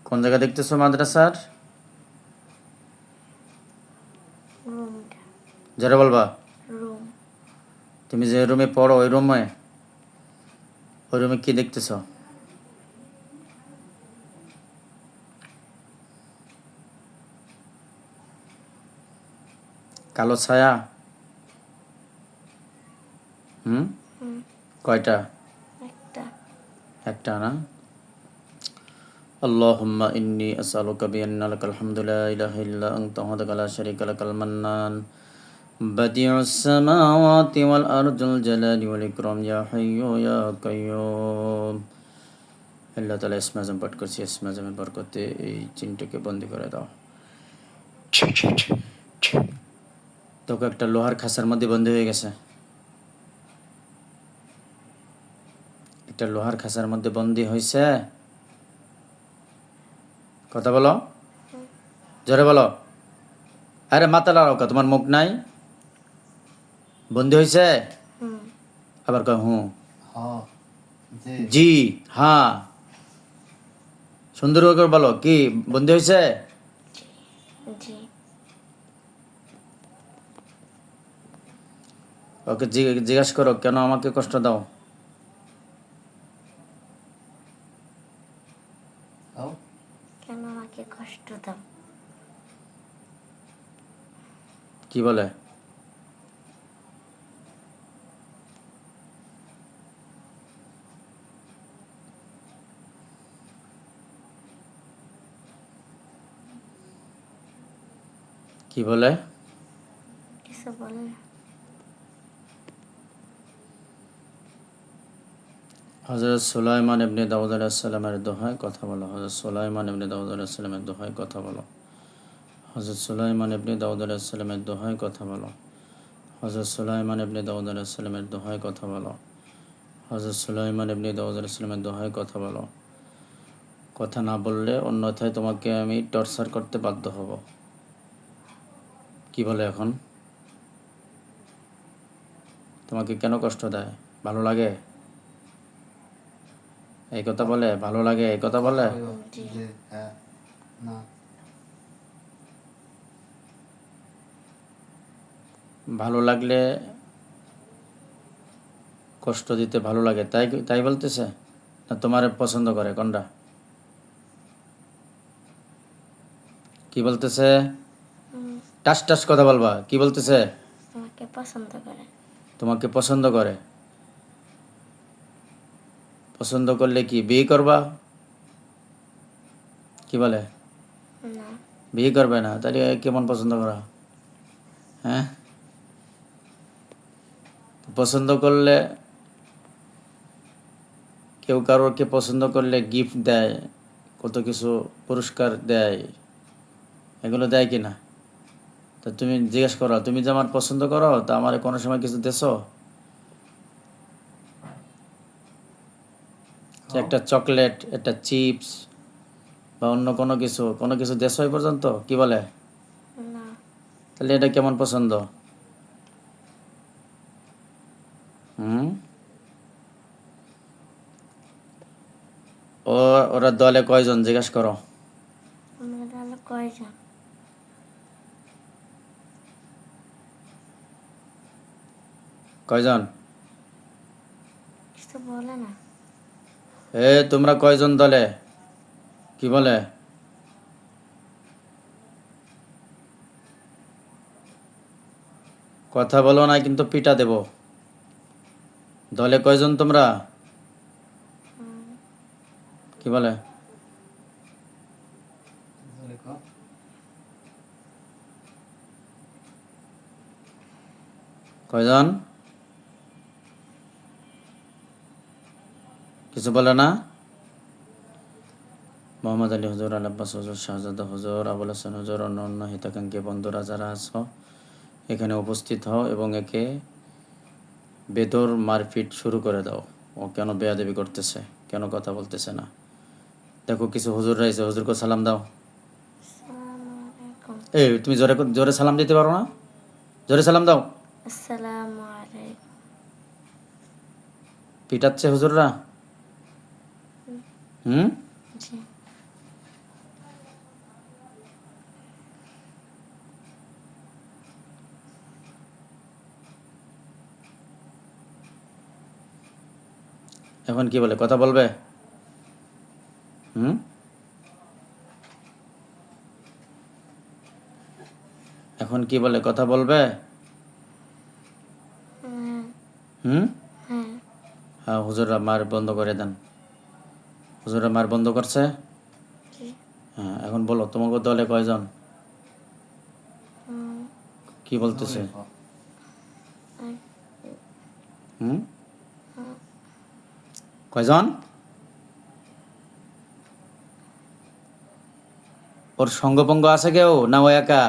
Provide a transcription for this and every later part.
কোন জায়গা দেখতেছো মাদ্রাসার? রুমটা জোরে বলবা। রুম তুমি যে রুমে পড়ো ওই রুমে কি দেখতেছো? কালো ছায়া। হুম, হুম কয়টা? একটা একটা না? আল্লাহুম্মা ইন্নী আসআলুকা বিআন্না লাকাল হামদু লা ইলাহা ইল্লা আনতা ওয়াহদাকা লা শারীকা লাকাল মান্নান বাদিউস সামাওয়াতি ওয়াল আরদিল জালালি ওয়াল ইকরাম ইয়া হাইয়্যু ইয়া কাইয়্যুম। আল্লাহ তাআলা ইসমে আযম পাঠ করছি, ইসমে আযমের বরকতে এই চিনটাকে বন্দী করে দাও। তোকে একটা লোহার খাঁচার মধ্যে বন্দী হয়ে গেছে। একটা লোহার খাঁচার মধ্যে বন্দী হয়েছে। কথা বলো, জোরে বলো। আরে মাথা লাগাও, তোমার মুখ নাই? বন্দী হয়েছে? হুম আবার কয় হুঁ। হ্যাঁ জি জি, হ্যাঁ, সুন্দর করে বলো। কি বন্দী হয়েছে? জি ওকে জিজ্ঞাসা করো, কেন আমাকে কষ্ট দাও? হ্যাঁ কেন আমাকে কষ্ট দাও? কি বলে? কি বলে? কিছু বলে না। হযরত সুলাইমান ইবনে দাউদ আলাইহিস সালামের দোহায় কথা বলো। হযরত সুলাইমান ইবনে দাউদ আলাইহিস সালামের দোহায় কথা বলো। হযরত সুলাইমান ইবনে দাউদ আলাইহিস সালামের দোহায় কথা বলো। হযরত সুলাইমান ইবনে দাউদ আলাইহিস সালামের দোহায় কথা বলো। হযরত সুলাইমান ইবনে দাউদ আলাইহিস সালামের দোহায় কথা বলো। কথা না বললে অন্যথায় তোমাকে আমি টর্চার করতে বাধ্য হব। কি বলে এখন? তোমাকে কেন কষ্ট দেয়? ভালো লাগে এই কথা বলে? ভালো লাগে এই কথা বলে? জি জি হ্যাঁ না ভালো লাগলে কষ্ট দিতে ভালো লাগে, তাই তাই বলতেছে? না তোমার পছন্দ করে? কোনটা? কি বলতেছে? হুম, টাস টাস কথা বলবা। কি বলতেছে? আমাকে পছন্দ করে। তোমাকে পছন্দ করে। পছন্দ করলে কি বিয়ে করবা? কি বলে? না বিয়ে করবে না? তাহলে কেমন পছন্দ করা? হ্যাঁ, পছন্দ করলে কেউ কারোরকে পছন্দ করলে গিফট দেয়, কত কিছু পুরস্কার দেয়, এগুলো দেয় কি না? তা তুমি জিজ্ঞেস করো, তুমি যে আমার পছন্দ করো, তা আমার কোনো সময় কিছু দেছো? যে একটা চকলেট, একটা চিপস বা অন্য কোনো কিছু দেছো এই পর্যন্ত? কি বলে? না তাহলে এটা কেমন পছন্দ? হুম, ও ওরা দলে কয়জন জিজ্ঞেস করো? আমরা হলো কয়জন? কয়জন? কিছু বলে না। তোমরা কয়জন দলে? কি বলে? কথা বলো না কিন্তু পিটা দেব। দলে কয়জন তোমরা? হুম, কি বলে? কয়জন? কিছু বলে না? মোহাম্মদ আলী হুজুর, আল আব্বাস হুজুর, শাহজাদা হুজুর, আবুল হাসান হুজুর, অন্য হিতাকাঙ্ক্ষী বন্ধুরা যারা আছো এখানে উপস্থিত হও এবং একে বেদর মারপিট শুরু করে দাও। ও কেন বেয়াদবি করতেছে, কেন কথা বলতেছে না? দেখো কিছু হুজুর রয়েছে, হুজুরকে সালাম দাও। আসসালামু আলাইকুম। তুমি জোরে জোরে সালাম দিতে পারো না? জোরে সালাম দাও। আসসালামু আলাইকুম। পিটাচ্ছে হুজুররা। হুম, জি এখন কি বলে, কথা বলবে? হুম, এখন কি বলে, কথা বলবে? হ্যাঁ হুম, হ্যাঁ হ্যাঁ, হুজুররা মার বন্ধ করে দেন। হুজুররা মার বন্ধ করছে। জি হ্যাঁ, এখন বলো, তোমাকে দলে কয়জন? হুম কি বলতেছে? জোরে কও। এক হুম, কয়জন? ওর সঙ্গপঙ্গ আছে কেউ, না ও একা?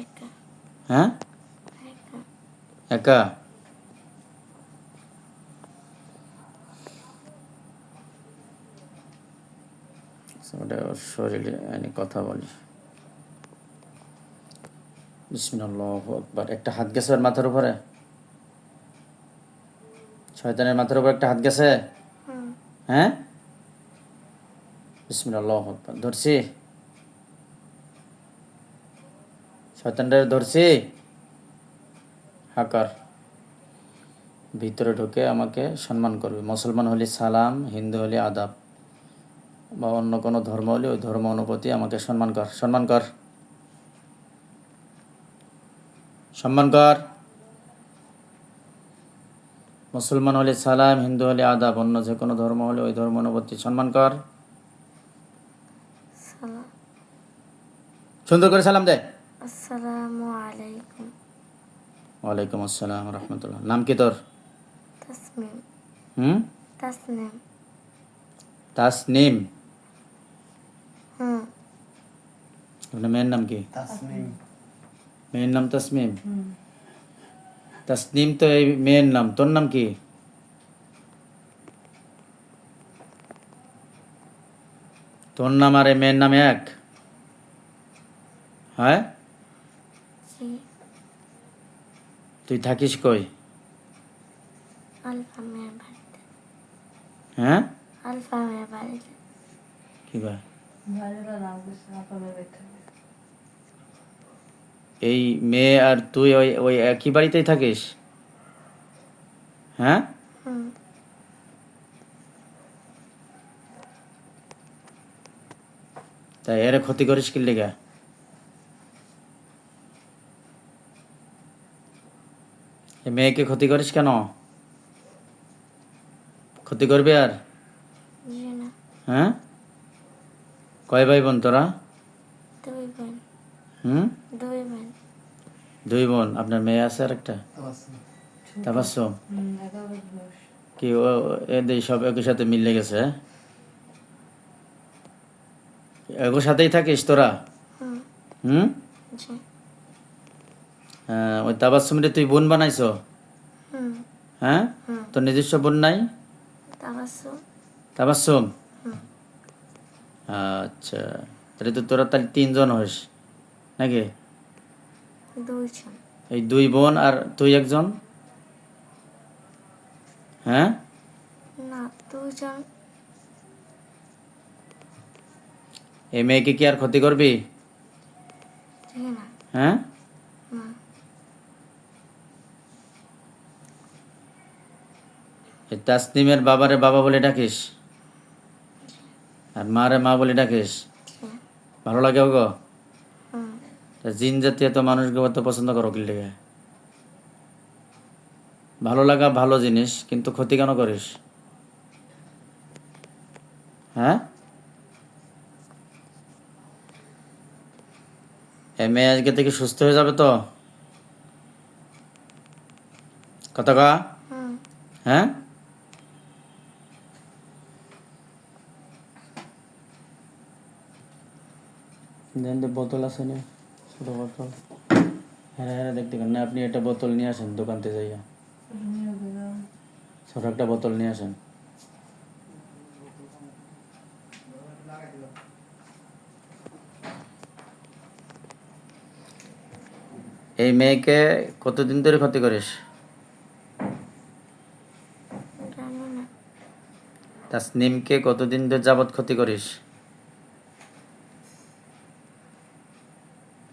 একা হ্যাঁ, একা একা। ওটা ওর শরীরে আমি কথা বলি। বিসমিল্লাহু আকবার। একটা হাত গেছে ওর মাথার উপরে, শয়তানের মাথার উপর একটা হাত গেছে। হুম হ্যাঁ, বিসমিল্লাহু আকবার। ধরছি, শয়তানটারে ধরছি। হাকার ভিতরে ঢুকে আমাকে সম্মান করবে। মুসলমান হলে সালাম, হিন্দু হলে আদাব, বা অন্য কোনো ধর্ম হলে ওই ধর্ম অনুপতি আমাকে সম্মান কর, সম্মান কর, সম্মান কর। মুসলমান হলে সালাম, হিন্দু হলে আদাব, অন্য যে কোনো ধর্ম হলে ওই ধর্ম অনুপতি সম্মান কর। সালাম সুন্দর করে সালাম দে। আসসালামু আলাইকুম ওয়ালাইকুম আসসালাম রহমতুল্লাহ। নাম কি তোর? তাসমিম হুম, তাসনিম তাসনিম। হুম আপনার মেয়ের নাম কি? তাসমিম। মেয়ের নাম তাসমিম। তাসনিম তো এই মেয়ের নাম, তোর নাম কি? তোর নাম আর এই মেয়ের নাম এক? হ্যাঁ, জি তুই থাকিস কই? আলফা মেয়ের বাড়িতে হ্যাঁ, আলফা মেয়ের বাড়িতে কি ভাই? এই মেয়ে আর তুই ওই ওই একই বাড়িতেই থাকিস? হ্যাঁ, হুম তাই এর ক্ষতি করিস কি লেগা? এই মেয়েকে ক্ষতি করিস কেন? ক্ষতি করবি আর? জি না হ্যাঁ, কয় ভাই বোন তোরা? দুই বোন হুম, দুই বোন দুই বোন। আপনার মেয়ে আছে আর একটা? তাবাসসুম। তাবাসসুম। কি ও এদের সব একই সাথে মিলে গেছে? হ্যাঁ? একই সাথেই থাকিস তোরা? হুম হুম, জি ওই তাবাসসুমরে তুই বোন বানাইছো? হুম হ্যাঁ, হুম তোর নিজস্ব বোন নাই? তাবাসসুম তাবাসসুম। হুম আচ্ছা, তাহলে তো তোরা তাহলে তিনজন হইস নাকি? দুইজন এই দুই বোন আর তুই একজন? হ্যাঁ, না দুইজন এই মেয়েকে কি আর ক্ষতি করবি? জি না হ্যাঁ, না এই তাসনিমের বাবারে বাবা বলে ডাকিস আর মারে মা বলে ডাকিস? জি ভালো লাগে ওগো? হুম তা জিন জাতীয় তো মানুষকে অত পছন্দ করো কি লেগে? ভালো লাগা ভালো জিনিস, কিন্তু ক্ষতি কেন করিস? হ্যাঁ, এই মেয়ে আজকে থেকে সুস্থ হয়ে যাবে তো? কথা কা? হুম হ্যাঁ, দেন তো বোতল আছে না, ছোটো বোতল। হ্যাঁ হ্যাঁ, দেখতে পান না আপনি একটা বোতল নিয়ে আসেন দোকান থেকে যাইয়া, ছোট একটা বোতল নিয়ে আসেন। এই মেয়েকে কতদিন ধরে ক্ষতি করিস? জানি না তাসনিমকে কতদিন ধরে যাবৎ ক্ষতি করিস?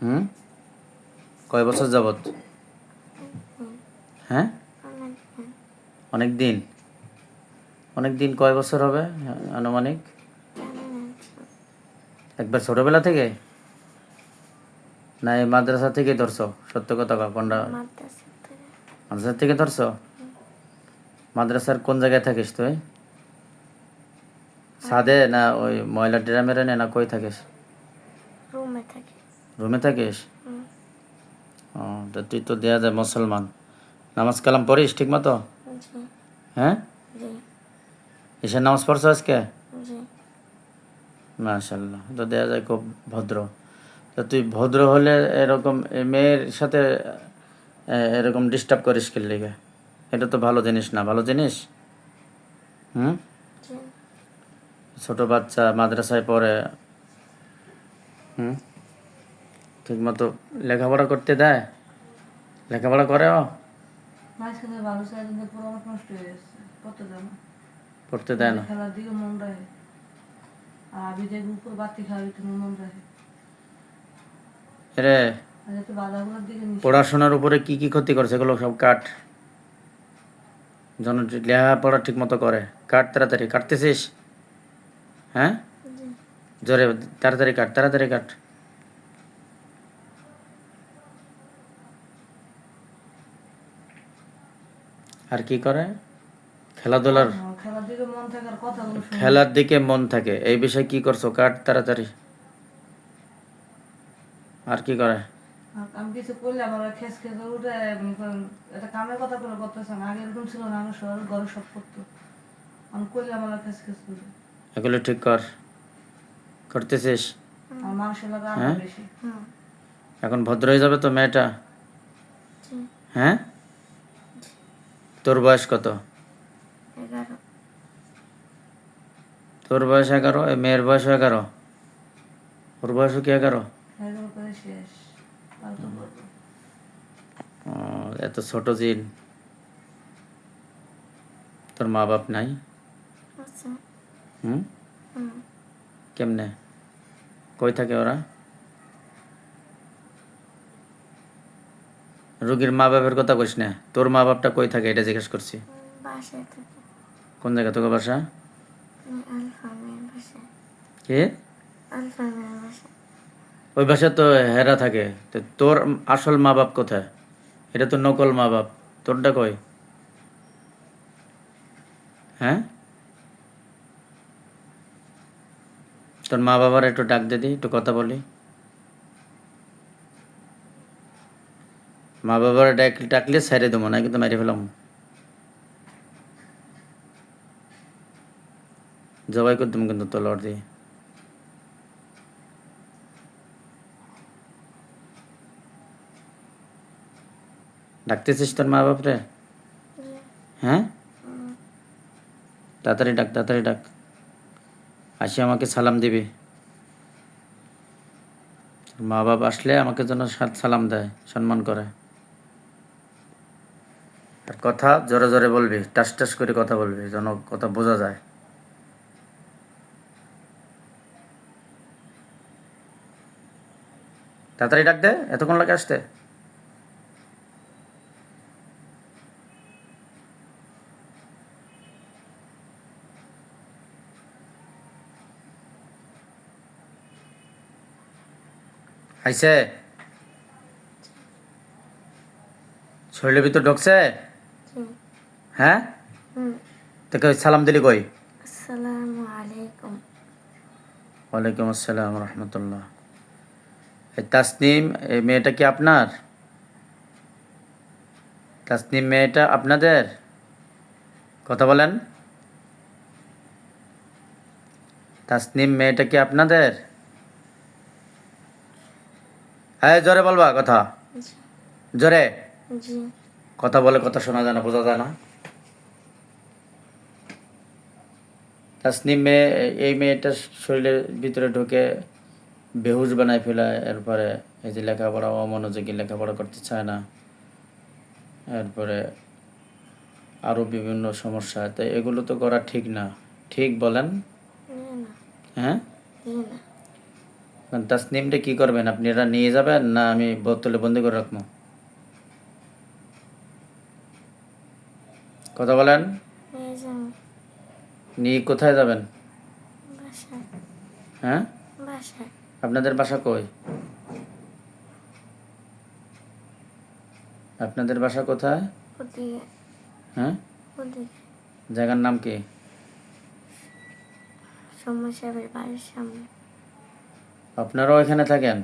হুম, কয় বছর যাবৎ? হুম হ্যাঁ, অনেক বোন অনেক দিন। অনেক দিন, কয় বছর হবে আনুমানিক? জানি না। একবার ছোটবেলা থেকে না এই মাদ্রাসা থেকে ধরছো? সত্য কথা কও, কোনটা? মাদ্রাসা থেকে। মাদ্রাসা থেকে ধরছো? মাদ্রাসার কোন জায়গায় থাকিস তুই? ছাদে না ওই ময়লা ড্রামের না কই থাকিস? রুমে থাকি। রুমে থাকিস? হুম। ও, তা তুই তো দেয়া যায় মুসলমান, নামাজ কালাম পড়িস ঠিক মতো? জি। হ্যাঁ, জি। এসে নামাজ পড়ছো আজকে? জি। মাশাল্লাহ, তো দেয়া যায় খুব ভদ্র। তা তুই ভদ্র হলে এরকম মেয়ের সাথে এরকম ডিস্টার্ব করিস কি লিগে? এটা তো ভালো জিনিস না, ভালো জিনিস। হুম, জি। ছোট বাচ্চা মাদ্রাসায় পড়ে, হুম, ঠিক মতো লেখাপড়া করতে দেয়? লেখাপড়া করে ও? মাঝখানে ভালো ছিল কিন্তু পড়াশোনা নষ্ট হয়ে গেছে, পড়তে দেয় না। পড়তে দেয় না? খেলার দিকে মন রাখে, আর আমি দেখি উপর বাতি খাওয়ার একটু মন রাখে, রে, আর একটু বাধাগুলোর দিকে নিষেধ। পড়াশোনার উপরে কি কি ক্ষতি করছে এগুলো সব কাট, যেন লেখাপড়া ঠিক মতো করে। কাট তাড়াতাড়ি, কাটতেছিস? হ্যাঁ, জি। জোরে, তাড়াতাড়ি কাট, তাড়াতাড়ি কাট। আর কি করে? খেলাধুলার, খেলার দিকে মন থাকার কথাগুলো শুনে। খেলার দিকে মন থাকে, এই বিষয়ে কি করছো? কাট তাড়াতাড়ি। আর কি করে? আর আমি কিছু করলে আমার খেস খেসে উঠে এটা কামের কথা করে করতেছে না, আগে এরকম ছিল না, আমি শহরে ঘরে সব করতো, আমি করলে আমার খেস খেস করে। এগুলো ঠিক কর, করতেছিস? আর মানুষের লাগে আরো হ্যাঁ? বেশি। হুম। এখন ভদ্র হয়ে যাবে তো মেয়েটা? জি। হ্যাঁ, তোর বয়স কত? 11। তোর বয়স 11, এই মেয়ের বয়স 11, ওর বয়সও কি 11? এগুলো করে শেষ ফালতু বলবো। এত ছোট জিন, তোর মা বাপ নাই? আচ্ছা। হুম, হুম। কেমনে, কই থাকে ওরা? রোগীর মা বাপের কথা কইস না, তোর মা বাপটা কই থাকে এটা জিজ্ঞেস করছি। বাসায় থাকি। কোন জায়গা তোর বাসা? আমি আলফা মেয়ের বাসায়। কে? আলফা মেয়ের বাসায়। ওই বাসা তো হেরা থাকে, তো তোর আসল মা বাপ কোথায়? এটা তো নকল মা বাপ, তোরটা কই? হ্যাঁ, তোর মা বাবার একটু ডাক দে দি, একটু কথা বলি। মা বাবার ডাকলে ছেড়ে দেবো না, কিন্তু মেরে ফেলাম, জবাই করে দেবো কিন্তু তলোয়ার দিয়ে। ডাকতেছিস তোর মা বাপরে? জি। হ্যাঁ, হুম। তাড়াতাড়ি ডাক, তাড়াতাড়ি ডাক, আসি আমাকে সালাম দিবি। মা বাপ আসলে আমাকে যেন সালাম দেয়, সম্মান করে। আর কথা জোরে জোরে বলবি, টাস টাস করে কথা বলবি, যেন কথা বোঝা যায়। তাড়াতাড়ি ডাক দে, এতক্ষণ লাগে আসতে? আইসে? শরীরের ভিতর ঢুকছে? জি। হ্যাঁ, হুম। তোকে সালাম দিলি কই? আসসালামু আলাইকুম। ওয়ালাইকুম আসসালাম রহমতুল্লাহ। এই তাসনিম, এই মেয়েটা কি আপনার? তাসনিম মেয়েটা আপনাদের? কথা বলেন। তাসনিম মেয়েটা কি আপনাদের? হ্যাঁ, জোরে বলবা কথা, জি। জোরে। জি। কথা বলে কথা শোনা যায় না, বোঝা যায় না। তাসনিম মেয়ে, এই মেয়েটা শরীরের ভিতরে ঢুকে বেহুশ বানায় ফেলায়, এরপরে এই যে লেখাপড়া, অমনোযোগী, লেখাপড়া করতে চায় না, এরপরে আরও বিভিন্ন সমস্যা। তো এগুলো তো করা ঠিক না, ঠিক বলেন? জি না। হ্যাঁ, জি না। এখন তাসনিমটা কি করবেন আপনি? এরা নিয়ে যাবেন না আমি বোতলে বন্দি করে রাখবো? কথা বলেন। নিয়ে যাবো। নিয়ে কোথায় যাবেন? বাসায়। হ্যাঁ, বাসায়। আপনাদের বাসা কই? আপনাদের বাসা কোথায়? ওদিকে। হ্যাঁ, ওদিকে। জায়গার নাম কি? সময় সাহেবের বাড়ির সামনে। আপনারাও এখানে থাকেন?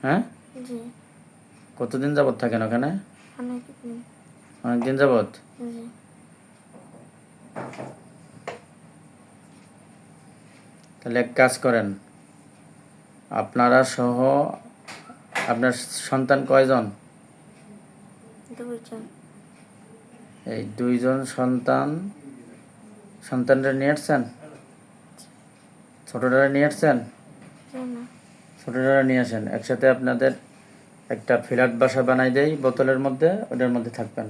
হ্যাঁ, জি। কতদিন যাবত থাকেন ওখানে? অনেকদিন। অনেকদিন যাবত। জি। তাহলে এক কাজ করেন, আপনারা সহ আপনার সন্তান কয়জন? 2 জন। এই 2 জন সন্তানরা নিয়ে আসছেন? ছোটরা নিয়ে আসছেন? জি না। ছোটরা নিয়ে আসেন, একসাথে আপনাদের একটা ফ্ল্যাট বাসা বানাই দেই বোতলের মধ্যে, ওটার মধ্যে থাকবেন।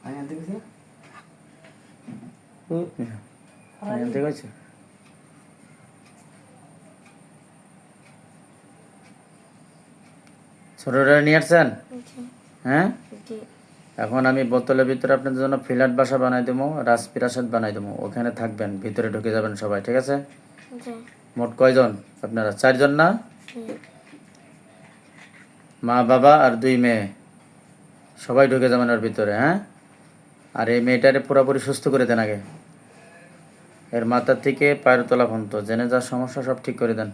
আমি আনতে গেছি জানতে পারছি। ছোটরা নিয়ে আসছেন? জি। হ্যাঁ, জি। এখন আমি বোতলের ভিতরে আপনাদের জন্য ফ্ল্যাট বাসা বানাই দেবো, রাজপ্রাসাদ বানাই দেবো, ওখানে থাকবেন, ভিতরে ঢুকে যাবেন সবাই, ঠিক আছে? জি। মোট কয়জন আপনারা? 4 জন না? জি। মা বাবা আর 2 মেয়ে, সবাই ঢুকে যাবেন ওর ভিতরে। হ্যাঁ, আর এই মেয়েটারে পুরোপুরি সুস্থ করে দেন আগে, এর মাথার থেকে পায়ের তলা পর্যন্ত, জেনে যা সমস্যা সব ঠিক করে দেন।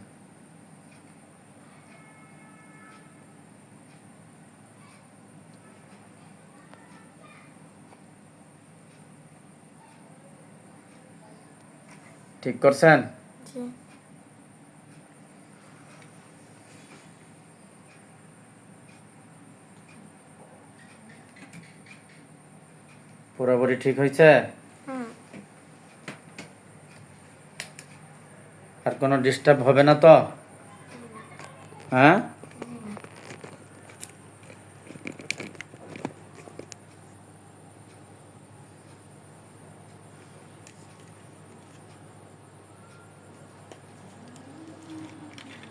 ঠিক করছেন? জি। পুরোপুরি ঠিক হয়েছে? হুম। আর কোনো ডিস্টার্ব হবে না তো? হ্যাঁ,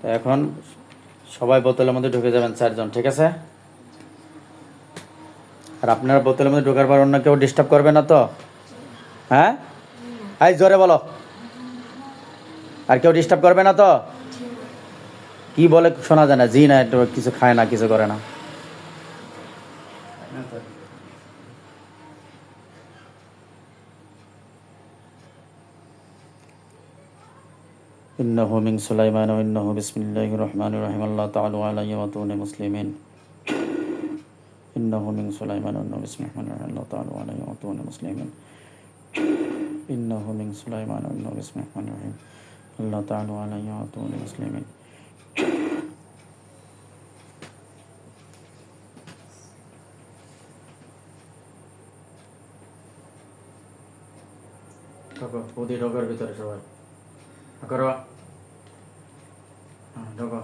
তো এখন সবাই বোতলের মধ্যে ঢুকে যাবেন 4 জন, ঠিক আছে? আর আপনারা বোতলের মধ্যে ঢোকার পর অন্য কেউ ডিস্টার্ব করবে না তো? হ্যাঁ, এই জোরে বলো। আর কেউ ডিস্টার্ব করবে না তো? কি বলে শোনা যায় না, জি না, একটু কিছু খায় না, কিছু করে না। না তো إنه من سليمان وإنه بسم الله الرحمن الرحيم الله تعالى علي وطون مسلمين إنه من سليمان وإنه بسم الله الرحمن الرحيم الله تعالى علي وطون مسلمين إنه من سليمان وإنه بسم الله الرحمن الرحيم الله تعالى علي وطون مسلمين ঢোকো, ওদি ঢোকার ভিতরে সবাই করো। হ্যাঁ, ঢোকো।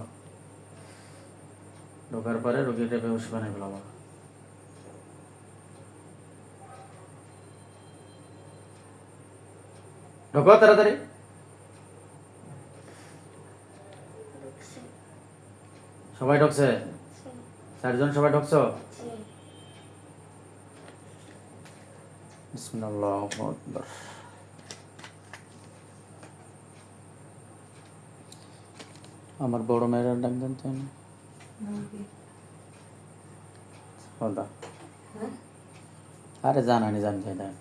ঢোকার পরে রোগীটা বেহুশ বানাই ফেলাবো। ঢোকো তাড়াতাড়ি। ঢুকছি। সবাই ঢুকছে? 4 জন সবাই ঢুকছো? জি। বিসমিল্লাহ আকবার। আমার বড় মেয়েরা ডাক দেন তো না। বলদা, আরে জানানি জানতে ডাক।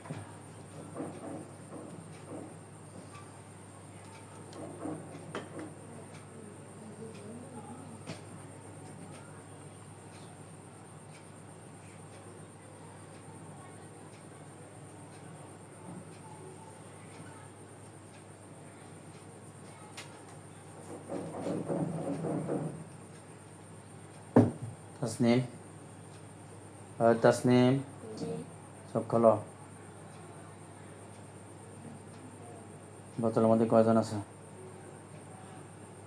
তাসনিম, তাসনিম, জি। সব খোলো। বোতলের মধ্যে কয়জন আছে?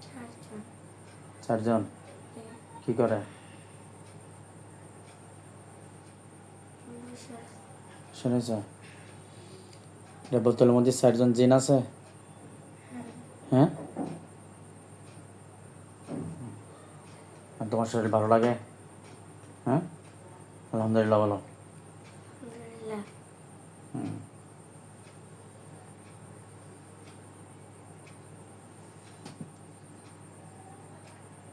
4 জন। 4 জন। জি। কি করে? বসে আছে। শুনেছ? এটা বোতলের মধ্যে 4 জন জিন আছে? হ্যাঁ, আর তোমার শরীর ভালো লাগে? হ্যাঁ, আলহামদুলিল্লাহ বলো। আলহামদুলিল্লাহ। হুম